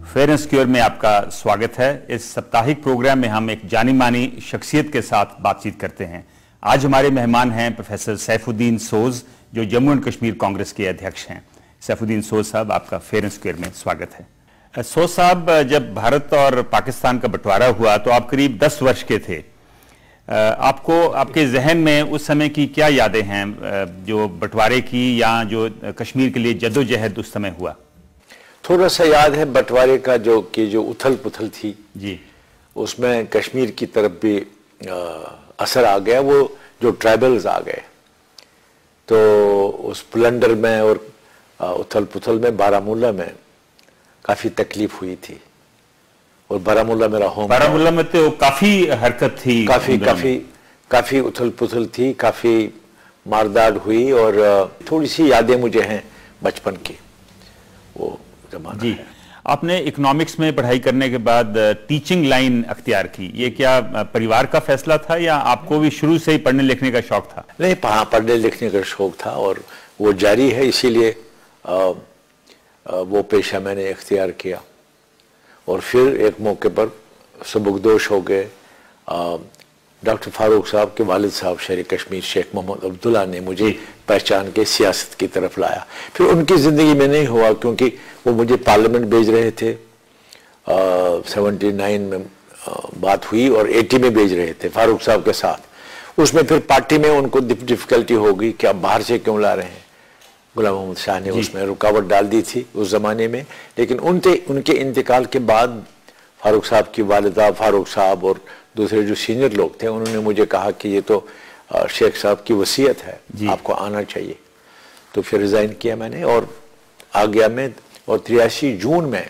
Fair and secure में आपका स्वागत है। इस साप्ताहिक प्रोग्राम में हम एक जानी मानी शख्सियत के साथ बातचीत करते हैं। आज हमारे मेहमान हैं प्रोफेसर सैफुद्दीन सोज, जो जम्मू एंड कश्मीर कांग्रेस के अध्यक्ष हैं। सैफुद्दीन सोज साहब, आपका फेयर एंड सिक्योर में स्वागत है। सोज साहब, जब भारत और पाकिस्तान का बंटवारा हुआ तो आप करीब 10 वर्ष के थे। आपको आपके जहन में उस समय की क्या यादें हैं, जो बंटवारे की या जो कश्मीर के लिए जद्दोजहद उस समय हुआ? थोड़ा सा याद है बंटवारे का, जो उथल पुथल थी जी, उसमें कश्मीर की तरफ भी असर आ गया। वो जो ट्राइबल्स आ गए तो उस प्लंडर में और उथल पुथल में बारामूला में काफी तकलीफ हुई थी। और बारामूला मेरा होम, बारामूला में तो काफी हरकत थी, काफी उथल पुथल थी, काफी मारदाड़ हुई। और थोड़ी सी यादें मुझे हैं बचपन की, वो जमाना जी। है। आपने इकोनॉमिक्स में पढ़ाई करने के बाद टीचिंग लाइन अख्तियार की, ये क्या परिवार का फैसला था या आपको भी शुरू से ही पढ़ने लिखने का शौक था? नहीं, पढ़ने लिखने का शौक था और वो जारी है, इसीलिए वो पेशा मैंने इख्तियार किया। और फिर एक मौके पर सबकदोश हो गए। डॉक्टर फारूक साहब के वालिद साहब शेर कश्मीर शेख मोहम्मद अब्दुल्ला ने मुझे पहचान के सियासत की तरफ लाया। फिर उनकी ज़िंदगी में नहीं हुआ, क्योंकि वो मुझे पार्लियामेंट भेज रहे थे। 79 में बात हुई और 80 में भेज रहे थे फारूक साहब के साथ। उसमें फिर पार्टी में उनको डिफ़िकल्टी हो गई कि आप बाहर से क्यों ला रहे हैं। गुलाम मोहम्मद शाह ने उसमें रुकावट डाल दी थी उस ज़माने में। लेकिन उनके इंतकाल के बाद फारूक साहब की वालिदा, फारूक साहब और दूसरे जो सीनियर लोग थे, उन्होंने मुझे कहा कि ये तो शेख साहब की वसीयत है, आपको आना चाहिए। तो फिर रिज़ाइन किया मैंने और आ गया मैं। और 83 जून में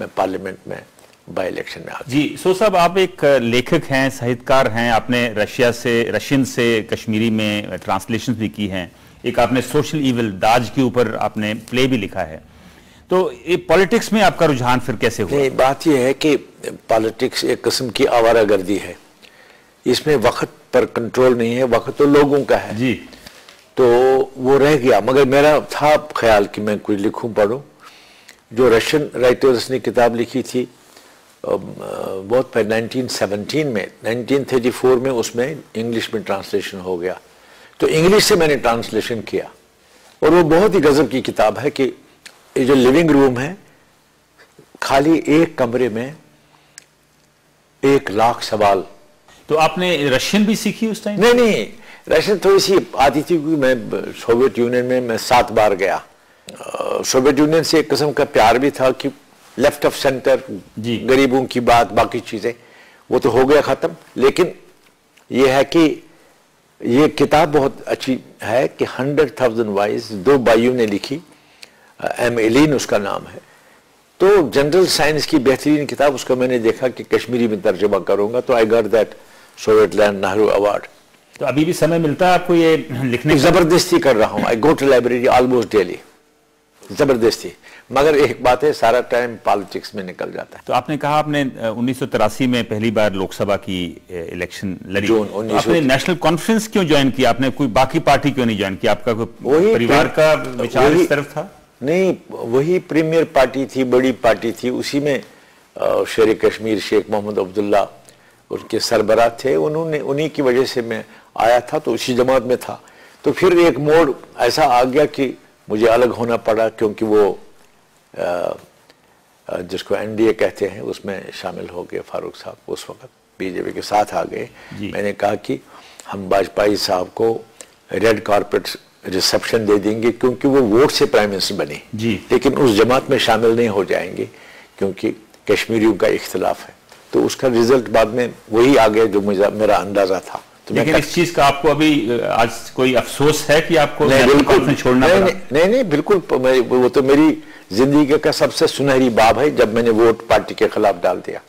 मैं पार्लियामेंट में बाई इलेक्शन में आ गया। जी, सो साहब, आप एक लेखक हैं, साहित्यकार हैं। आपने रशियन से कश्मीरी में ट्रांसलेशन भी की हैं। एक आपने सोशल इविल दाज के ऊपर आपने प्ले भी लिखा है। तो ये पॉलिटिक्स में आपका रुझान फिर कैसे हुआ? बात यह है कि पॉलिटिक्स एक किस्म की आवारागर्दी है। इसमें वक्त पर कंट्रोल नहीं है, वक्त तो लोगों का है जी। तो वो रह गया। मगर मेरा था ख्याल कि मैं कुछ लिखूं, पढ़ूं। जो रशियन राइटर्स ने किताब लिखी थी बहुत पहले 1917 में, 1934 में उसमें इंग्लिश में ट्रांसलेशन हो गया। तो इंग्लिश से मैंने ट्रांसलेशन किया और वो बहुत ही गजब की किताब है कि ये जो लिविंग रूम है, खाली एक कमरे में 1 लाख सवाल। तो आपने रशियन भी सीखी उस टाइम? नहीं, रशियन थोड़ी सी आती थी, क्योंकि मैं सोवियत यूनियन में मैं 7 बार गया। सोवियत यूनियन से एक किस्म का प्यार भी था कि लेफ्ट ऑफ सेंटर, गरीबों की बात, बाकी चीजें, वो तो हो गया खत्म। लेकिन यह है कि ये किताब बहुत अच्छी है कि 100,000 वाइज 2 भाइयों ने लिखी, एम एलिन उसका नाम है। तो जनरल साइंस की बेहतरीन किताब, उसका मैंने देखा कि कश्मीरी में तर्जुमा करूंगा, तो I got that Soviet land Nehru award. तो अभी भी समय मिलता है आपको ये लिखने? जबरदस्ती कर रहा हूं। I go to library almost daily, जबरदस्ती। मगर एक बात है, सारा टाइम पॉलिटिक्स में निकल जाता है। तो आपने कहा आपने 1983 में पहली बार लोकसभा की इलेक्शन लड़ी। जून तो आपने नेशनल कॉन्फ्रेंस क्यों ज्वाइन किया? आपने कोई बाकी पार्टी क्यों नहीं ज्वाइन किया? आपका कोई परिवार का विचार इस तरफ था? नहीं, वही प्रीमियर पार्टी थी, बड़ी पार्टी थी। उसी में शेर कश्मीर शेख मोहम्मद अब्दुल्ला उनके सरबराह थे। उन्हीं की वजह से मैं आया था, तो उसी जमात में था। तो फिर एक मोड़ ऐसा आ गया कि मुझे अलग होना पड़ा, क्योंकि वो जिसको एनडीए कहते हैं उसमें शामिल हो गए फारूक साहब। उस वक्त बीजेपी के साथ आ गए। मैंने कहा कि हम वाजपेयी साहब को रेड कारपेट रिसेप्शन दे देंगे, क्योंकि वो वोट से प्राइम मिनिस्टर बने, लेकिन उस जमात में शामिल नहीं हो जाएंगे क्योंकि कश्मीरियों का इख्तिलाफ है। तो उसका रिजल्ट बाद में वही आ गया जो मेरा अंदाजा था। तो लेकिन इस चीज का आपको अभी आज कोई अफसोस है कि आपको बिल्कुल छोड़ना पड़ा? नहीं, बिल्कुल। वो तो मेरी जिंदगी का सबसे सुनहरी बाब है, जब मैंने वोट पार्टी के खिलाफ डाल दिया।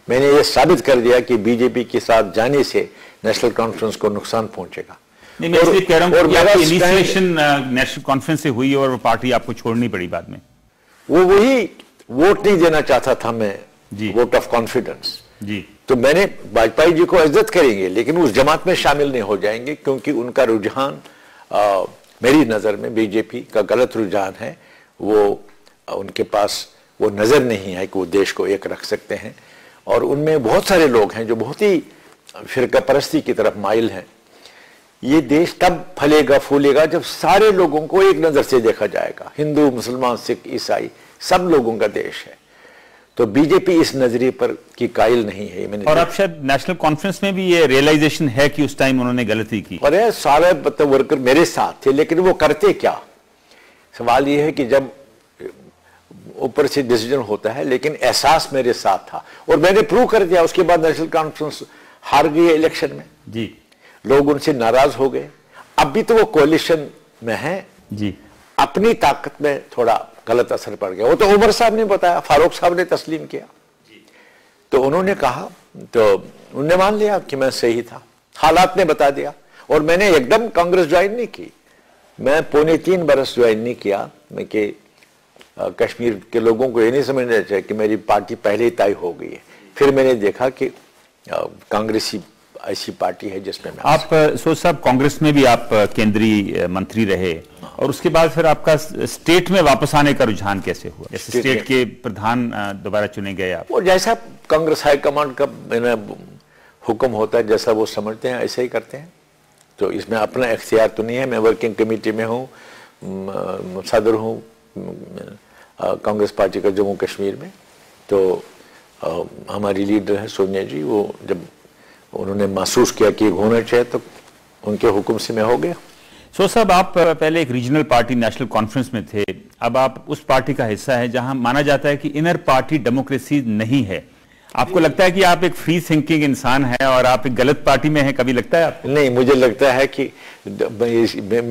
मैंने ये साबित कर दिया कि बीजेपी के साथ जाने से नेशनल कॉन्फ्रेंस को नुकसान पहुंचेगा। नहीं, मैं इसलिए कह रहा हूं कि आपकी इनिशिएशन नेशनल कॉन्फ्रेंस से हुई और पार्टी आपको छोड़नी पड़ी बाद में। वो वही वोट नहीं देना चाहता था मैं, वोट ऑफ कॉन्फिडेंस जी। तो मैंने वाजपेयी जी को इज्जत करेंगे, लेकिन उस जमात में शामिल नहीं हो जाएंगे, क्योंकि उनका रुझान मेरी नज़र में बीजेपी का गलत रुझान है। वो उनके पास वो नज़र नहीं है कि वो देश को एक रख सकते हैं। और उनमें बहुत सारे लोग हैं जो बहुत ही फिरका परस्ती की तरफ माइल हैं। ये देश तब फलेगा फूलेगा जब सारे लोगों को एक नज़र से देखा जाएगा, हिंदू, मुसलमान, सिख, ईसाई, सब लोगों का देश है। तो बीजेपी इस नजरिए पर की कायल नहीं है। मैंने और अब शायद नेशनल कॉन्फ्रेंस में भी ये रियलाइजेशन है कि उस टाइम उन्होंने गलती की। और ये सारे वर्कर मेरे साथ थे, लेकिन वो करते क्या? सवाल ये है कि जब ऊपर से डिसीजन होता है, लेकिन एहसास मेरे साथ था और मैंने प्रूव कर दिया। उसके बाद नेशनल कॉन्फ्रेंस हार गई इलेक्शन में जी, लोग उनसे नाराज हो गए। अब भी तो वो कोalition में है जी, अपनी ताकत में थोड़ा गलत असर पड़ गया। वो तो उमर साहब ने बताया, फारूक साहब ने तस्लीम किया, तो उन्होंने कहा, तो उन्होंने मान लिया कि मैं सही था, हालात ने बता दिया। और मैंने एकदम कांग्रेस ज्वाइन नहीं की, मैं 2.25 बरस ज्वाइन नहीं किया। मैं कि कश्मीर के लोगों को ये नहीं समझना चाहिए कि मेरी पार्टी पहले ही तय हो गई है। फिर मैंने देखा कि कांग्रेस ही ऐसी पार्टी है जिसमें मैं आप सोच साहब कांग्रेस में भी आप केंद्रीय मंत्री रहे और उसके बाद फिर आपका स्टेट में वापस आने का रुझान कैसे हुआ? जैसे स्टेट के प्रधान दोबारा चुने गए आप। और जैसा कांग्रेस हाईकमांड का हुक्म होता है, जैसा वो समझते हैं ऐसे ही करते हैं। तो इसमें अपना इख्तियार तो नहीं है। मैं वर्किंग कमेटी में हूँ, सदर हूँ कांग्रेस पार्टी का जम्मू कश्मीर में। तो हमारी लीडर है सोनिया जी, वो जब उन्होंने महसूस किया कि होना चाहिए तो उनके हुक्म से मैं हो गया। सो साहब, आप पहले एक रीजनल पार्टी नेशनल कॉन्फ्रेंस में थे, अब आप उस पार्टी का हिस्सा है जहां माना जाता है कि इनर पार्टी डेमोक्रेसी नहीं है। आपको लगता है कि आप एक फ्री थिंकिंग इंसान हैं और आप एक गलत पार्टी में हैं? कभी लगता है आपको? नहीं, मुझे लगता है कि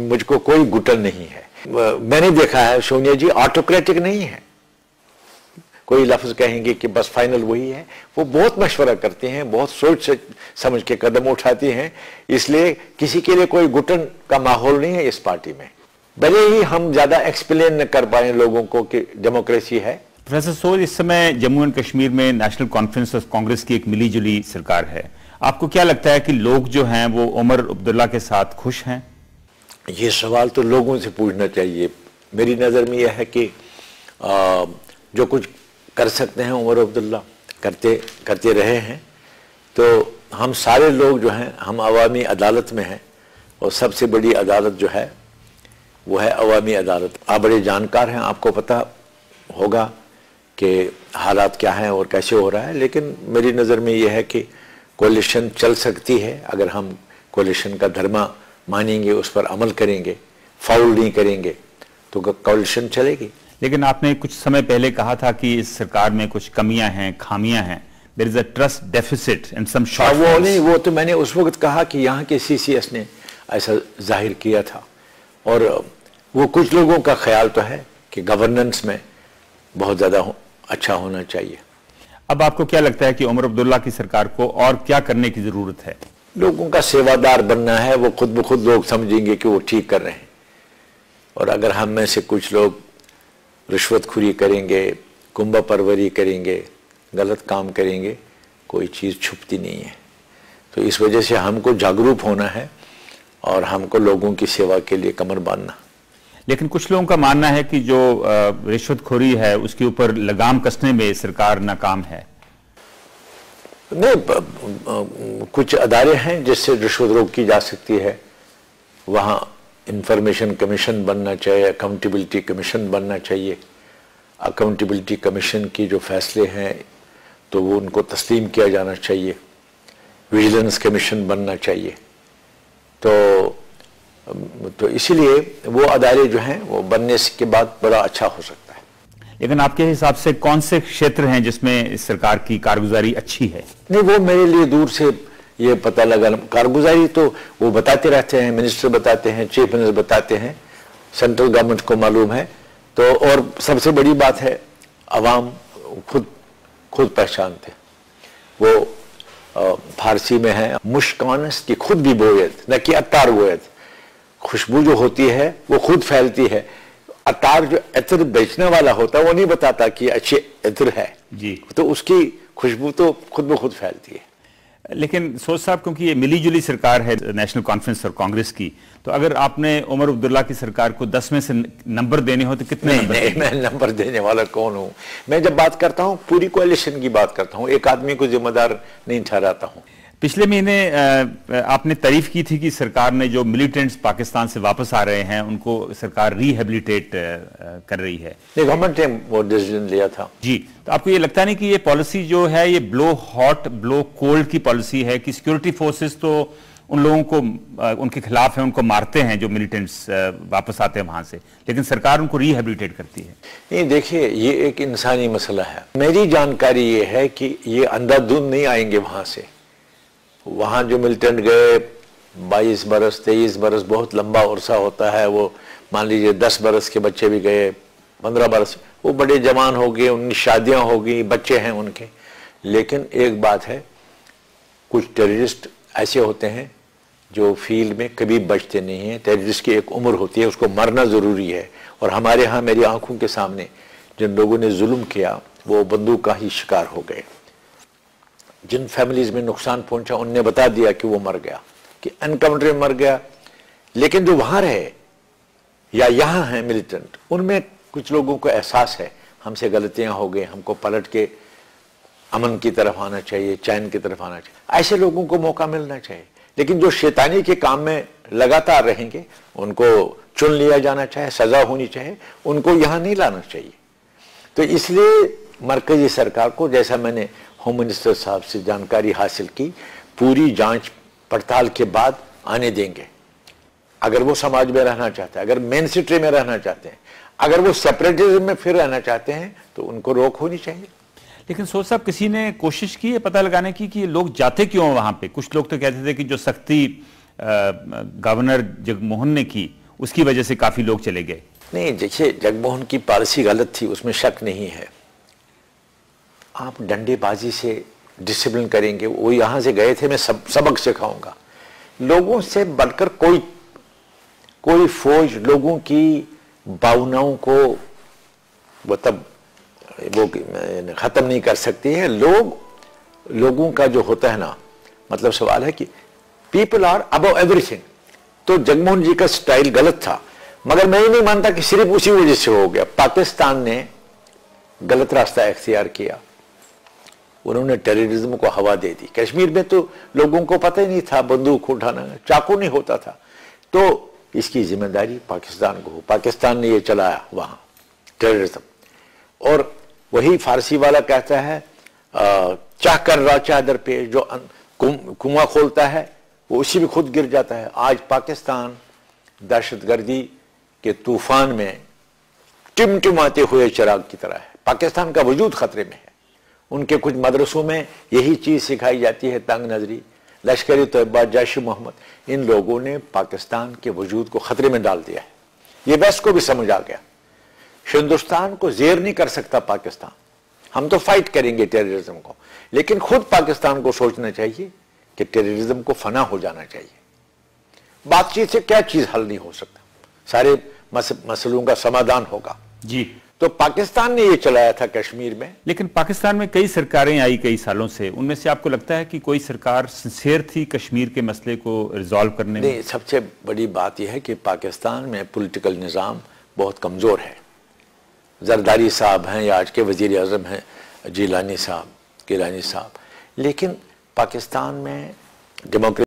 मुझको कोई गुटन नहीं है। मैंने देखा है सोनिया जी ऑटोक्रेटिक नहीं है। कोई लफ्ज कहेंगे कि बस फाइनल वही है, वो बहुत मशवरा करते हैं, बहुत सोच समझ के कदम उठाती हैं। इसलिए किसी के लिए कोई घुटन का माहौल नहीं है इस पार्टी में। भले ही हम ज्यादा एक्सप्लेन न कर पाए लोगों को कि डेमोक्रेसी है। प्रोफेसर सोज, इस समय जम्मू एंड कश्मीर में नेशनल कॉन्फ्रेंस और कांग्रेस की एक मिलीजुली सरकार है। आपको क्या लगता है कि लोग जो हैं वो उमर अब्दुल्ला के साथ खुश हैं? ये सवाल तो लोगों से पूछना चाहिए। मेरी नज़र में यह है कि जो कुछ कर सकते हैं उमर अब्दुल्ला करते रहे हैं। तो हम सारे लोग जो हैं, हम अवामी अदालत में हैं और सबसे बड़ी अदालत जो है वो है अवामी अदालत। आप बड़े जानकार हैं, आपको पता होगा कि हालात क्या हैं और कैसे हो रहा है। लेकिन मेरी नज़र में यह है कि कोalition चल सकती है अगर हम कोalition का धर्मा मानेंगे, उस पर अमल करेंगे, फाउल नहीं करेंगे तो कोalition चलेगी। लेकिन आपने कुछ समय पहले कहा था कि इस सरकार में कुछ कमियां हैं, खामियां हैं। There is a trust deficit and some shortfalls. वो तो मैंने उस वक्त कहा कि यहाँ के CCS ने ऐसा जाहिर किया था। और वो कुछ लोगों का ख्याल तो है कि गवर्नेंस में बहुत ज़्यादा अच्छा होना चाहिए। अब आपको क्या लगता है कि उमर अब्दुल्ला की सरकार को और क्या करने की ज़रूरत है? लोगों का सेवादार बनना है। वो खुद ब खुद लोग समझेंगे कि वो ठीक कर रहे हैं। और अगर हम में से कुछ लोग रिश्वतखोरी करेंगे, कुंभा परवरी करेंगे, गलत काम करेंगे, कोई चीज़ छुपती नहीं है। तो इस वजह से हमको जागरूक होना है और हमको लोगों की सेवा के लिए कमर बांधना। लेकिन कुछ लोगों का मानना है कि जो रिश्वतखोरी है उसके ऊपर लगाम कसने में सरकार नाकाम है। नहीं, कुछ अदारे हैं जिससे रिश्वत रोकी जा सकती है। वहाँ इंफॉर्मेशन कमीशन बनना चाहिए, अकाउंटेबिलिटी कमीशन बनना चाहिए। अकाउंटेबिलिटी कमीशन की जो फैसले हैं तो वो उनको तस्लीम किया जाना चाहिए। विजिलेंस कमीशन बनना चाहिए। तो इसीलिए वो अदारे जो हैं वो बनने के बाद बड़ा अच्छा हो सकता है। लेकिन आपके हिसाब से कौन से क्षेत्र हैं जिसमें इस सरकार की कारगुजारी अच्छी है? नहीं, वो मेरे लिए दूर से ये पता लगा। कारगुजारी तो वो बताते रहते हैं, मिनिस्टर बताते हैं, चीफ मिनिस्टर बताते हैं, सेंट्रल गवर्नमेंट को मालूम है। तो और सबसे बड़ी बात है अवाम खुद पहचानते। वो फारसी में है मुश्कानस की खुद भी बोयत, न कि अतार बोयत। खुशबू जो होती है वो खुद फैलती है। अतार जो इत्र बेचने वाला होता है वो नहीं बताता कि अच्छे इत्र है जी, तो उसकी खुशबू तो खुद ब खुद फैलती है। लेकिन सोच साहब, क्योंकि ये मिली जुली सरकार है नेशनल कॉन्फ्रेंस और कांग्रेस की, तो अगर आपने उमर अब्दुल्ला की सरकार को 10 में से नंबर देने हो तो कितने नंबर? नहीं, मैं नंबर देने वाला कौन हूं? मैं जब बात करता हूं पूरी कोalition की बात करता हूं, एक आदमी को जिम्मेदार नहीं ठहराता हूं। पिछले महीने आपने तारीफ की थी कि सरकार ने जो मिलिटेंट्स पाकिस्तान से वापस आ रहे हैं उनको सरकार रिहेबिलिटेट कर रही है। गवर्नमेंट ने वो डिसीजन लिया था जी, तो आपको ये लगता नहीं कि ये पॉलिसी जो है ये ब्लो हॉट ब्लो कोल्ड की पॉलिसी है कि सिक्योरिटी फोर्सेस तो उन लोगों को उनके खिलाफ है, उनको मारते हैं जो मिलिटेंट्स वापस आते हैं वहां से, लेकिन सरकार उनको रिहेबिलिटेट करती है? नहीं, देखिए ये एक इंसानी मसला है। मेरी जानकारी ये है कि ये अंधाधुंध नहीं आएंगे वहां से। वहां जो मिलिटेंट गए 22 बरस 23 बरस बहुत लंबा अरसा होता है, वो मान लीजिए 10 बरस के बच्चे भी गए, 15 बरस, वो बड़े जवान हो गए, उनकी शादियां हो गई, बच्चे हैं उनके। लेकिन एक बात है, कुछ टेररिस्ट ऐसे होते हैं जो फील्ड में कभी बचते नहीं हैं। टेररिस्ट की एक उम्र होती है, उसको मरना जरूरी है। और हमारे यहाँ मेरी आंखों के सामने जिन लोगों ने जुल्म किया वो बंदूक का ही शिकार हो गए। जिन फैमिलीज में नुकसान पहुंचा उनने बता दिया कि वो मर गया, कि एनकाउंटर में मर गया। लेकिन जो वहां रहे या यहां हैं मिलिटेंट, उनमें कुछ लोगों को एहसास है हमसे गलतियां हो गई, हमको पलट के अमन की तरफ आना चाहिए, चैन की तरफ आना चाहिए। ऐसे लोगों को मौका मिलना चाहिए। लेकिन जो शैतानी के काम में लगातार रहेंगे उनको चुन लिया जाना चाहिए, सजा होनी चाहिए, उनको यहां नहीं लाना चाहिए। तो इसलिए मरकजी सरकार को, जैसा मैंने होम मिनिस्टर साहब से जानकारी हासिल की, पूरी जांच पड़ताल के बाद आने देंगे। अगर वो समाज में रहना चाहते हैं, अगर मेन सिटी में रहना चाहते हैं, अगर वो सेपरेटिज्म में फिर रहना चाहते हैं तो उनको रोक होनी चाहिए। लेकिन सोच साहब, किसी ने कोशिश की है पता लगाने की कि लोग जाते क्यों वहां पे? कुछ लोग तो कहते थे कि जो सख्ती गवर्नर जगमोहन ने की उसकी वजह से काफी लोग चले गए। नहीं, देखिए जगमोहन की पॉलिसी गलत थी, उसमें शक नहीं है। आप डंडेबाजी से डिसिप्लिन करेंगे, वो यहां से गए थे, मैं सबक सिखाऊंगा। लोगों से बढ़कर कोई फौज लोगों की भावनाओं को वो खत्म नहीं कर सकती है। लोगों का जो होता है ना, मतलब सवाल है कि पीपल आर अबव एवरीथिंग। तो जगमोहन जी का स्टाइल गलत था, मगर मैं ये नहीं मानता कि सिर्फ उसी वजह से हो गया। पाकिस्तान ने गलत रास्ता इख्तियार किया, उन्होंने टेररिज्म को हवा दे दी। कश्मीर में तो लोगों को पता ही नहीं था बंदूक उठाना, चाकू नहीं होता था। तो इसकी जिम्मेदारी पाकिस्तान को हो। पाकिस्तान ने ये चलाया वहां टेररिज्म। और वही फारसी वाला कहता है, चाह कर रहा चादर पे, जो कुआं खोलता है वो उसी में खुद गिर जाता है। आज पाकिस्तान दहशतगर्दी के तूफान में टिमटिमाते हुए चिराग की तरह है। पाकिस्तान का वजूद खतरे में है। उनके कुछ मदरसों में यही चीज सिखाई जाती है, तंग नजरी, लश्कर तैयबा, जैश मोहम्मद। इन लोगों ने पाकिस्तान के वजूद को खतरे में डाल दिया है। ये वेस्ट को भी समझ आ गया। हिंदुस्तान को जेर नहीं कर सकता पाकिस्तान। हम तो फाइट करेंगे टेररिज्म को, लेकिन खुद पाकिस्तान को सोचना चाहिए कि टेररिज्म को फना हो जाना चाहिए। बातचीत से क्या चीज हल नहीं हो सकता, सारे मसलों का समाधान होगा जी। तो पाकिस्तान ने ये चलाया था कश्मीर में। लेकिन पाकिस्तान में कई सरकारें आई कई सालों से, उनमें से आपको लगता है कि कोई सरकार सिंसियर थी कश्मीर के मसले को रिजॉल्व करने में? नहीं, सबसे बड़ी बात यह है कि पाकिस्तान में पॉलिटिकल निज़ाम बहुत कमजोर है। जरदारी साहब हैं या आज के वजीर आज़म हैं गिलानी साहब, लेकिन पाकिस्तान में डेमोक्रेसी